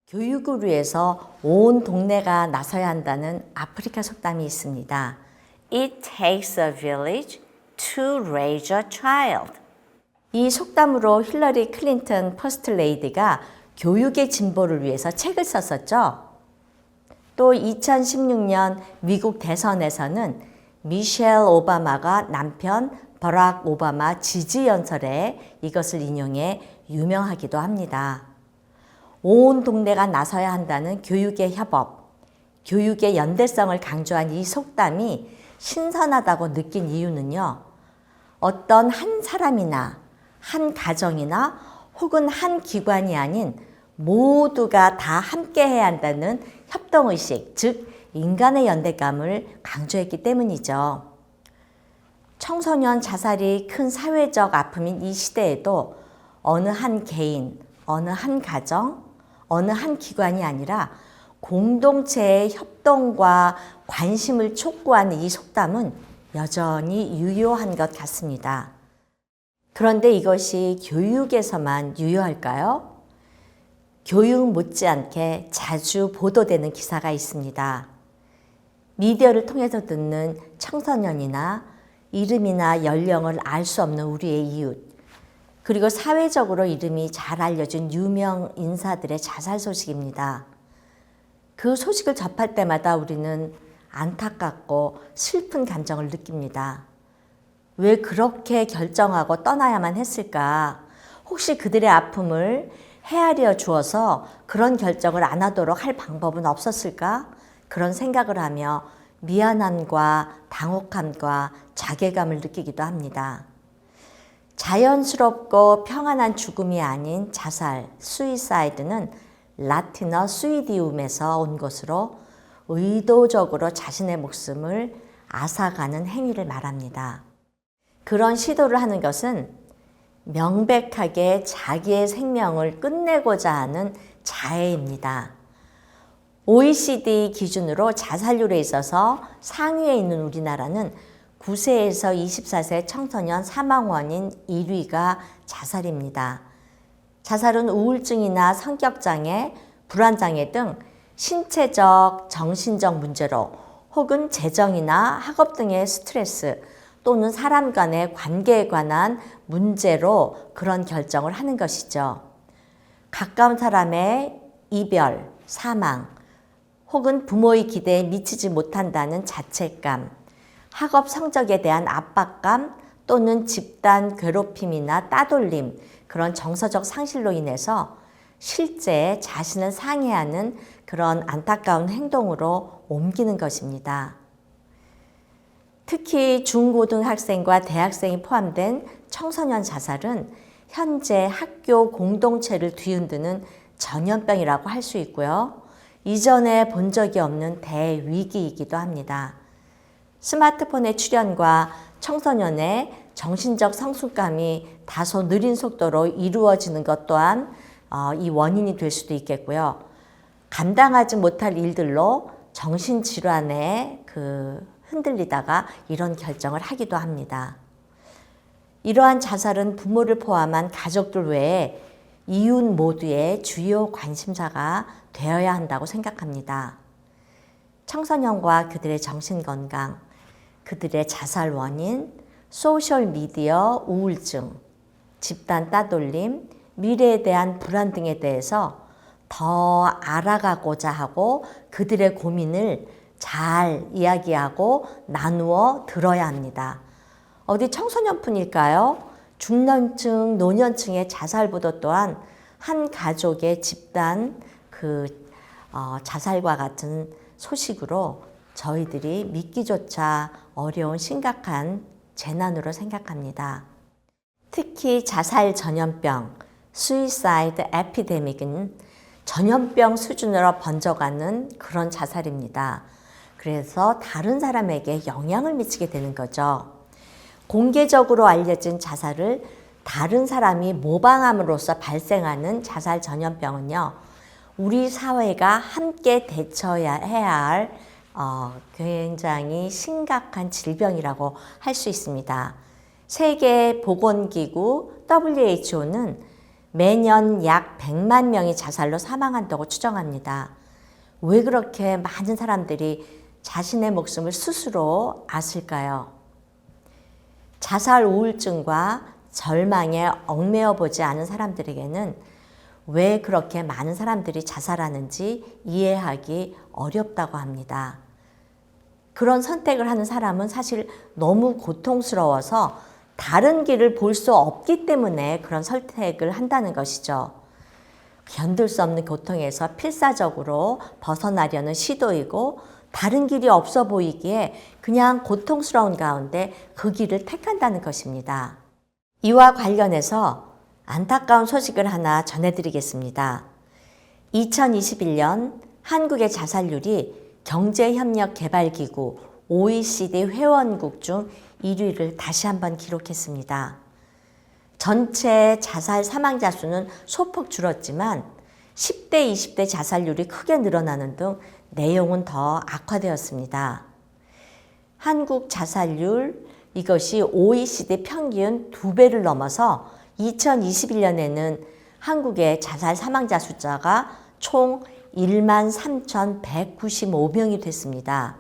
교육을 위해서 온 동네가 나서야 한다는 아프리카 속담이 있습니다. It takes a village to raise a child. 이 속담으로 힐러리 클린턴 퍼스트 레이디가 교육의 진보를 위해서 책을 썼었죠. 또 2016년 미국 대선에서는 미셸 오바마가 남편 버락 오바마 지지 연설에 이것을 인용해 유명하기도 합니다. 온 동네가 나서야 한다는 교육의 협업, 교육의 연대성을 강조한 이 속담이 신선하다고 느낀 이유는요. 어떤 한 사람이나 한 가정이나 혹은 한 기관이 아닌 모두가 다 함께 해야 한다는 협동의식, 즉 인간의 연대감을 강조했기 때문이죠. 청소년 자살이 큰 사회적 아픔인 이 시대에도 어느 한 개인, 어느 한 가정, 어느 한 기관이 아니라 공동체의 협동과 관심을 촉구하는 이 속담은 여전히 유효한 것 같습니다. 그런데 이것이 교육에서만 유효할까요? 교육 못지않게 자주 보도되는 기사가 있습니다. 미디어를 통해서 듣는 청소년이나 이름이나 연령을 알 수 없는 우리의 이웃, 그리고 사회적으로 이름이 잘 알려진 유명 인사들의 자살 소식입니다. 그 소식을 접할 때마다 우리는 안타깝고 슬픈 감정을 느낍니다. 왜 그렇게 결정하고 떠나야만 했을까? 혹시 그들의 아픔을 헤아려 주어서 그런 결정을 안 하도록 할 방법은 없었을까? 그런 생각을 하며 미안함과 당혹함과 자괴감을 느끼기도 합니다. 자연스럽고 평안한 죽음이 아닌 자살, 수이사이드는 라틴어 수이디움에서 온 것으로 의도적으로 자신의 목숨을 앗아가는 행위를 말합니다. 그런 시도를 하는 것은 명백하게 자기의 생명을 끝내고자 하는 자해입니다. OECD 기준으로 자살률에 있어서 상위에 있는 우리나라는 9세에서 24세 청소년 사망 원인 1위가 자살입니다. 자살은 우울증이나 성격장애, 불안장애 등 신체적, 정신적 문제로 혹은 재정이나 학업 등의 스트레스 또는 사람 간의 관계에 관한 문제로 그런 결정을 하는 것이죠. 가까운 사람의 이별, 사망, 혹은 부모의 기대에 미치지 못한다는 자책감, 학업 성적에 대한 압박감 또는 집단 괴롭힘이나 따돌림, 그런 정서적 상실로 인해서 실제 자신을 상해하는 그런 안타까운 행동으로 옮기는 것입니다. 특히 중고등학생과 대학생이 포함된 청소년 자살은 현재 학교 공동체를 뒤흔드는 전염병이라고 할 수 있고요. 이전에 본 적이 없는 대위기이기도 합니다. 스마트폰의 출현과 청소년의 정신적 성숙감이 다소 느린 속도로 이루어지는 것 또한 이 원인이 될 수도 있겠고요. 감당하지 못할 일들로 정신질환에 흔들리다가 이런 결정을 하기도 합니다. 이러한 자살은 부모를 포함한 가족들 외에 이웃 모두의 주요 관심사가 되어야 한다고 생각합니다. 청소년과 그들의 정신건강, 그들의 자살 원인, 소셜미디어 우울증, 집단 따돌림, 미래에 대한 불안 등에 대해서 더 알아가고자 하고 그들의 고민을 잘 이야기하고 나누어 들어야 합니다. 어디 청소년뿐일까요? 중년층, 노년층의 자살 보도 또한 한 가족의 집단 자살과 같은 소식으로 저희들이 믿기조차 어려운 심각한 재난으로 생각합니다. 특히 자살 전염병, suicide epidemic은 전염병 수준으로 번져가는 그런 자살입니다. 그래서 다른 사람에게 영향을 미치게 되는 거죠. 공개적으로 알려진 자살을 다른 사람이 모방함으로써 발생하는 자살 전염병은요, 우리 사회가 함께 대처해야 할 굉장히 심각한 질병이라고 할 수 있습니다. 세계보건기구 WHO는 매년 약 100만 명이 자살로 사망한다고 추정합니다. 왜 그렇게 많은 사람들이 자신의 목숨을 스스로 앗을까요? 자살 우울증과 절망에 얽매여 보지 않은 사람들에게는 왜 그렇게 많은 사람들이 자살하는지 이해하기 어렵다고 합니다. 그런 선택을 하는 사람은 사실 너무 고통스러워서 다른 길을 볼 수 없기 때문에 그런 선택을 한다는 것이죠. 견딜 수 없는 고통에서 필사적으로 벗어나려는 시도이고 다른 길이 없어 보이기에 그냥 고통스러운 가운데 그 길을 택한다는 것입니다. 이와 관련해서 안타까운 소식을 하나 전해드리겠습니다. 2021년 한국의 자살률이 경제협력개발기구 OECD 회원국 중 1위를 다시 한번 기록했습니다. 전체 자살 사망자 수는 소폭 줄었지만 10대, 20대 자살률이 크게 늘어나는 등 내용은 더 악화되었습니다. 한국 자살률 이것이 OECD 평균 2배를 넘어서 2021년에는 한국의 자살 사망자 숫자가 총 13,195명이 됐습니다.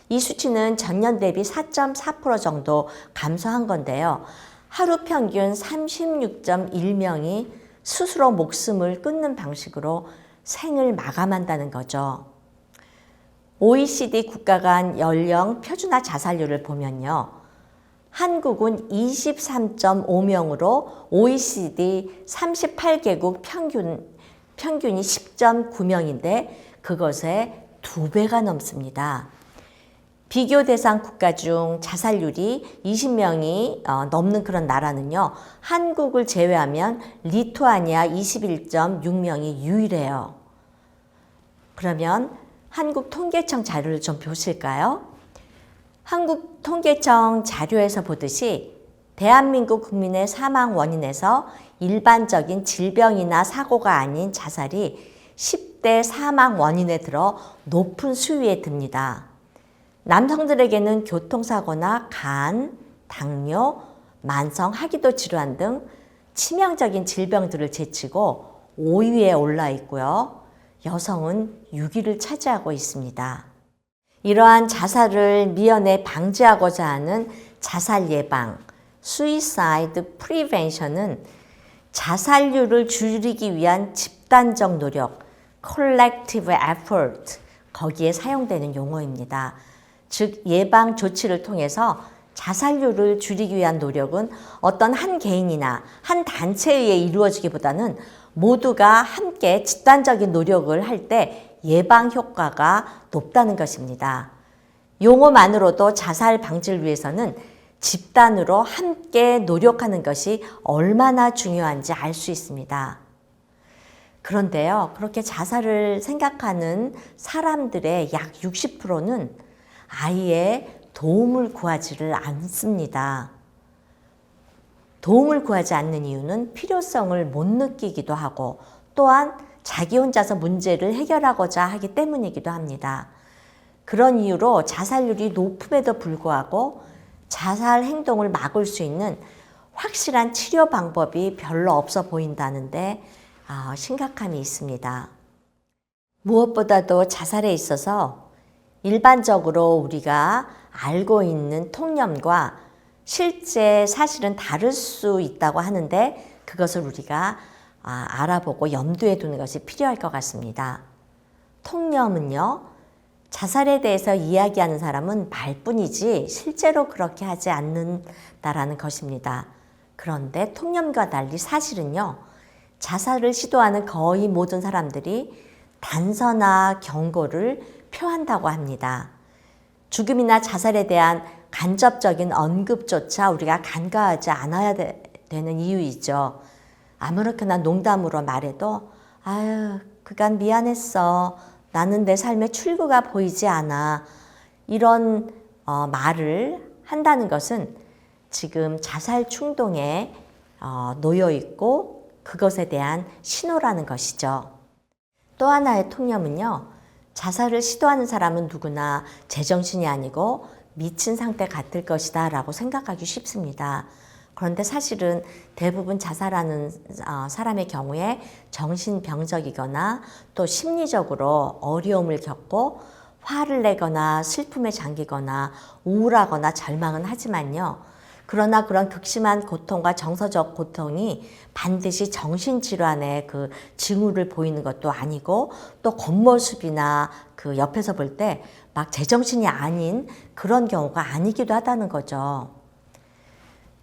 이 수치는 전년 대비 4.4% 정도 감소한 건데요. 하루 평균 36.1명이 스스로 목숨을 끊는 방식으로 생을 마감한다는 거죠. OECD 국가 간 연령 표준화 자살률을 보면요. 한국은 23.5명으로 OECD 38개국 평균이 10.9명인데 그것의 2배가 넘습니다. 비교 대상 국가 중 자살률이 20명이 넘는 그런 나라는요. 한국을 제외하면 리투아니아 21.6명이 유일해요. 그러면 한국 통계청 자료를 좀 보실까요? 한국 통계청 자료에서 보듯이 대한민국 국민의 사망 원인에서 일반적인 질병이나 사고가 아닌 자살이 10대 사망 원인에 들어 높은 수위에 듭니다. 남성들에게는 교통사고나 간, 당뇨, 만성 하기도 질환 등 치명적인 질병들을 제치고 5위에 올라 있고요. 여성은 6위를 차지하고 있습니다. 이러한 자살을 미연에 방지하고자 하는 자살 예방, Suicide Prevention은 자살률을 줄이기 위한 집단적 노력, Collective Effort, 거기에 사용되는 용어입니다. 즉 예방 조치를 통해서 자살률을 줄이기 위한 노력은 어떤 한 개인이나 한 단체에 의해 이루어지기보다는 모두가 함께 집단적인 노력을 할 때 예방 효과가 높다는 것입니다. 용어만으로도 자살 방지를 위해서는 집단으로 함께 노력하는 것이 얼마나 중요한지 알 수 있습니다. 그런데요, 그렇게 자살을 생각하는 사람들의 약 60%는 아예 도움을 구하지를 않습니다. 도움을 구하지 않는 이유는 필요성을 못 느끼기도 하고 또한 자기 혼자서 문제를 해결하고자 하기 때문이기도 합니다. 그런 이유로 자살률이 높음에도 불구하고 자살 행동을 막을 수 있는 확실한 치료 방법이 별로 없어 보인다는데 심각함이 있습니다. 무엇보다도 자살에 있어서 일반적으로 우리가 알고 있는 통념과 실제 사실은 다를 수 있다고 하는데 그것을 우리가 알아보고 염두에 두는 것이 필요할 것 같습니다. 통념은요, 자살에 대해서 이야기하는 사람은 말뿐이지 실제로 그렇게 하지 않는다라는 것입니다. 그런데 통념과 달리 사실은요, 자살을 시도하는 거의 모든 사람들이 단서나 경고를 표한다고 합니다. 죽음이나 자살에 대한 간접적인 언급조차 우리가 간과하지 않아야 되는 이유이죠. 아무렇게나 농담으로 말해도 아유, 그간 미안했어. 나는 내 삶의 출구가 보이지 않아. 이런 말을 한다는 것은 지금 자살 충동에 놓여 있고 그것에 대한 신호라는 것이죠. 또 하나의 통념은요. 자살을 시도하는 사람은 누구나 제정신이 아니고 미친 상태 같을 것이다 라고 생각하기 쉽습니다. 그런데 사실은 대부분 자살하는 사람의 경우에 정신병적이거나 또 심리적으로 어려움을 겪고 화를 내거나 슬픔에 잠기거나 우울하거나 절망은 하지만요. 그러나 그런 극심한 고통과 정서적 고통이 반드시 정신질환의 그 징후를 보이는 것도 아니고 또 겉모습이나 그 옆에서 볼 때 막 제정신이 아닌 그런 경우가 아니기도 하다는 거죠.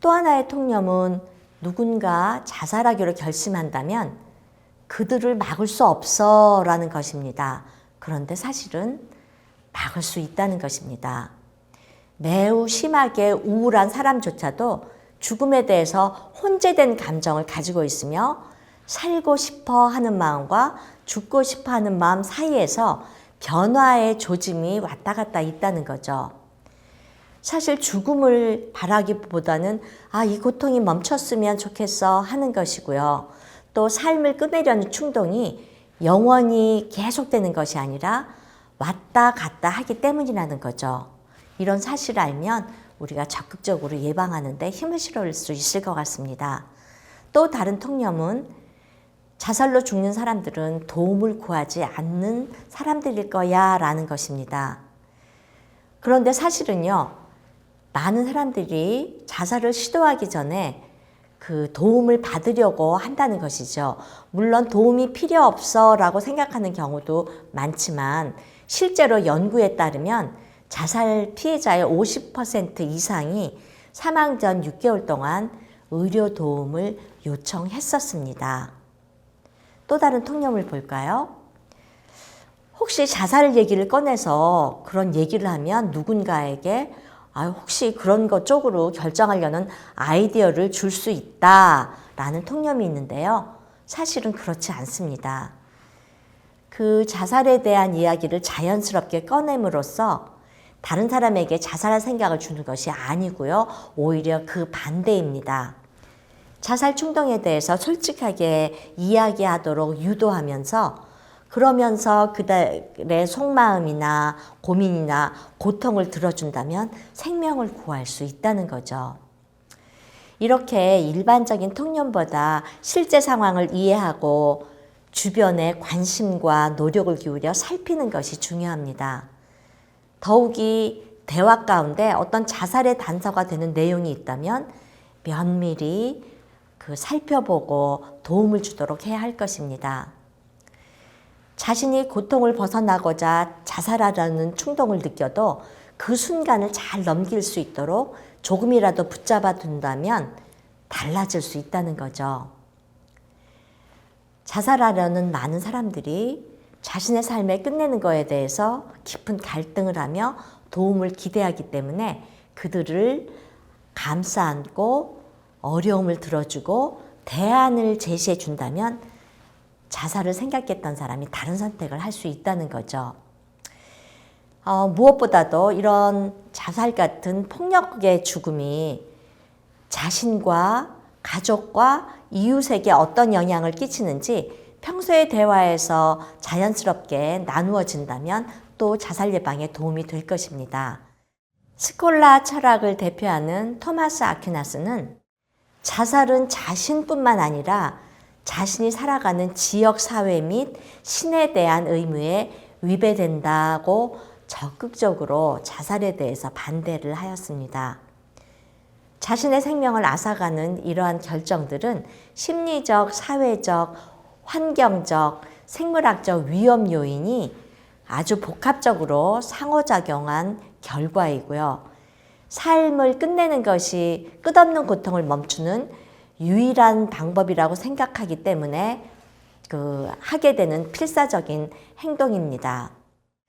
또 하나의 통념은 누군가 자살하기로 결심한다면 그들을 막을 수 없어 라는 것입니다. 그런데 사실은 막을 수 있다는 것입니다. 매우 심하게 우울한 사람조차도 죽음에 대해서 혼재된 감정을 가지고 있으며 살고 싶어 하는 마음과 죽고 싶어 하는 마음 사이에서 변화의 조짐이 왔다 갔다 있다는 거죠. 사실 죽음을 바라기보다는 이 고통이 멈췄으면 좋겠어 하는 것이고요. 또 삶을 끝내려는 충동이 영원히 계속되는 것이 아니라 왔다 갔다 하기 때문이라는 거죠. 이런 사실을 알면 우리가 적극적으로 예방하는 데 힘을 실을 수 있을 것 같습니다. 또 다른 통념은 자살로 죽는 사람들은 도움을 구하지 않는 사람들일 거야 라는 것입니다. 그런데 사실은요, 많은 사람들이 자살을 시도하기 전에 그 도움을 받으려고 한다는 것이죠. 물론 도움이 필요 없어 라고 생각하는 경우도 많지만 실제로 연구에 따르면 자살 피해자의 50% 이상이 사망 전 6개월 동안 의료 도움을 요청했었습니다. 또 다른 통념을 볼까요? 혹시 자살 얘기를 꺼내서 그런 얘기를 하면 누군가에게 혹시 그런 것 쪽으로 결정하려는 아이디어를 줄 수 있다라는 통념이 있는데요. 사실은 그렇지 않습니다. 그 자살에 대한 이야기를 자연스럽게 꺼냄으로써 다른 사람에게 자살할 생각을 주는 것이 아니고요. 오히려 그 반대입니다. 자살 충동에 대해서 솔직하게 이야기하도록 유도하면서 그러면서 그들의 속마음이나 고민이나 고통을 들어준다면 생명을 구할 수 있다는 거죠. 이렇게 일반적인 통념보다 실제 상황을 이해하고 주변에 관심과 노력을 기울여 살피는 것이 중요합니다. 더욱이 대화 가운데 어떤 자살의 단서가 되는 내용이 있다면 면밀히 살펴보고 도움을 주도록 해야 할 것입니다. 자신이 고통을 벗어나고자 자살하려는 충동을 느껴도 그 순간을 잘 넘길 수 있도록 조금이라도 붙잡아 둔다면 달라질 수 있다는 거죠. 자살하려는 많은 사람들이 자신의 삶을 끝내는 것에 대해서 깊은 갈등을 하며 도움을 기대하기 때문에 그들을 감싸 안고 어려움을 들어주고 대안을 제시해 준다면 자살을 생각했던 사람이 다른 선택을 할 수 있다는 거죠. 무엇보다도 이런 자살 같은 폭력의 죽음이 자신과 가족과 이웃에게 어떤 영향을 끼치는지 평소의 대화에서 자연스럽게 나누어진다면 또 자살 예방에 도움이 될 것입니다. 스콜라 철학을 대표하는 토마스 아퀴나스는 자살은 자신뿐만 아니라 자신이 살아가는 지역 사회 및 신에 대한 의무에 위배된다고 적극적으로 자살에 대해서 반대를 하였습니다. 자신의 생명을 앗아가는 이러한 결정들은 심리적, 사회적, 환경적, 생물학적 위험 요인이 아주 복합적으로 상호작용한 결과이고요. 삶을 끝내는 것이 끝없는 고통을 멈추는 유일한 방법이라고 생각하기 때문에 하게 되는 필사적인 행동입니다.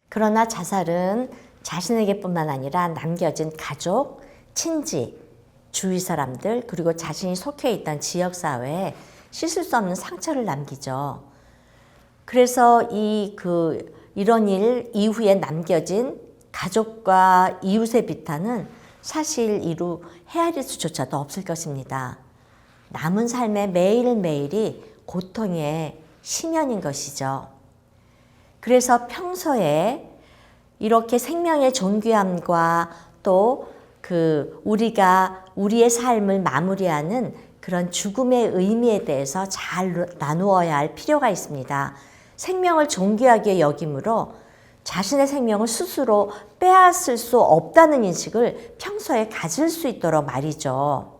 그러나 자살은 자신에게뿐만 아니라 남겨진 가족, 친지, 주위 사람들 그리고 자신이 속해 있던 지역사회에 씻을 수 없는 상처를 남기죠. 그래서 이런 일 이후에 남겨진 가족과 이웃의 비탄은 사실 이루 헤아릴 수조차도 없을 것입니다. 남은 삶의 매일매일이 고통의 심연인 것이죠. 그래서 평소에 이렇게 생명의 존귀함과 또 우리가 우리의 삶을 마무리하는 그런 죽음의 의미에 대해서 잘 나누어야 할 필요가 있습니다. 생명을 존귀하게 여김으로 자신의 생명을 스스로 빼앗을 수 없다는 인식을 평소에 가질 수 있도록 말이죠.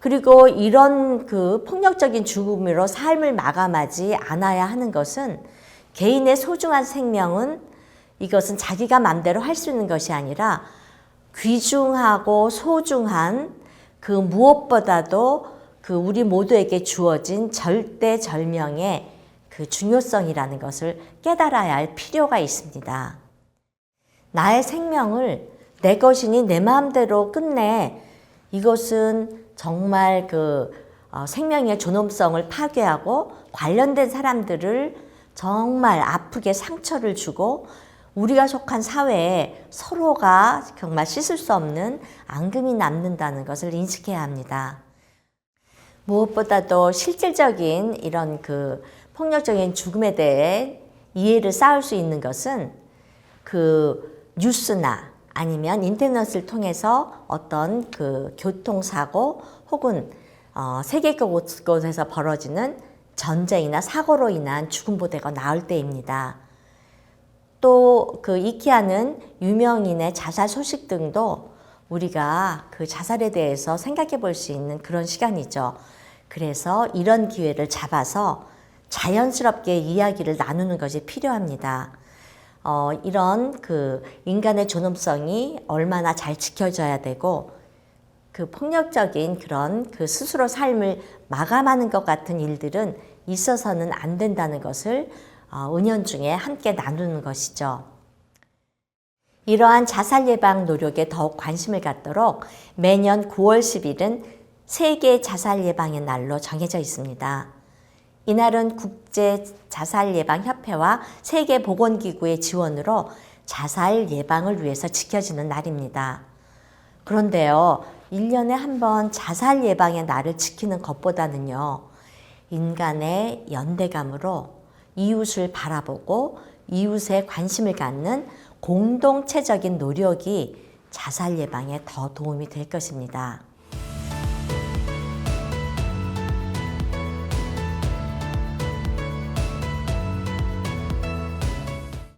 그리고 이런 폭력적인 죽음으로 삶을 마감하지 않아야 하는 것은 개인의 소중한 생명은 이것은 자기가 마음대로 할 수 있는 것이 아니라 귀중하고 소중한 무엇보다도 우리 모두에게 주어진 절대절명의 중요성이라는 것을 깨달아야 할 필요가 있습니다. 나의 생명을 내 것이니 내 마음대로 끝내, 이것은 정말 생명의 존엄성을 파괴하고 관련된 사람들을 정말 아프게 상처를 주고 우리가 속한 사회에 서로가 정말 씻을 수 없는 앙금이 남는다는 것을 인식해야 합니다. 무엇보다도 실질적인 이런 폭력적인 죽음에 대해 이해를 쌓을 수 있는 것은 뉴스나 아니면 인터넷을 통해서 어떤 교통사고 혹은 세계 곳곳에서 벌어지는 전쟁이나 사고로 인한 죽음 보도가 나올 때입니다. 또 이케아는 유명인의 자살 소식 등도 우리가 자살에 대해서 생각해 볼 수 있는 그런 시간이죠. 그래서 이런 기회를 잡아서 자연스럽게 이야기를 나누는 것이 필요합니다. 이런 인간의 존엄성이 얼마나 잘 지켜져야 되고 폭력적인 그런 스스로 삶을 마감하는 것 같은 일들은 있어서는 안 된다는 것을 은연중에 함께 나누는 것이죠. 이러한 자살 예방 노력에 더욱 관심을 갖도록 매년 9월 10일은 세계 자살 예방의 날로 정해져 있습니다. 이날은 국제 자살 예방 협회와 세계 보건기구의 지원으로 자살 예방을 위해서 지켜지는 날입니다. 그런데요, 1년에 한 번 자살 예방의 날을 지키는 것보다는요, 인간의 연대감으로 이웃을 바라보고 이웃에 관심을 갖는 공동체적인 노력이 자살 예방에 더 도움이 될 것입니다.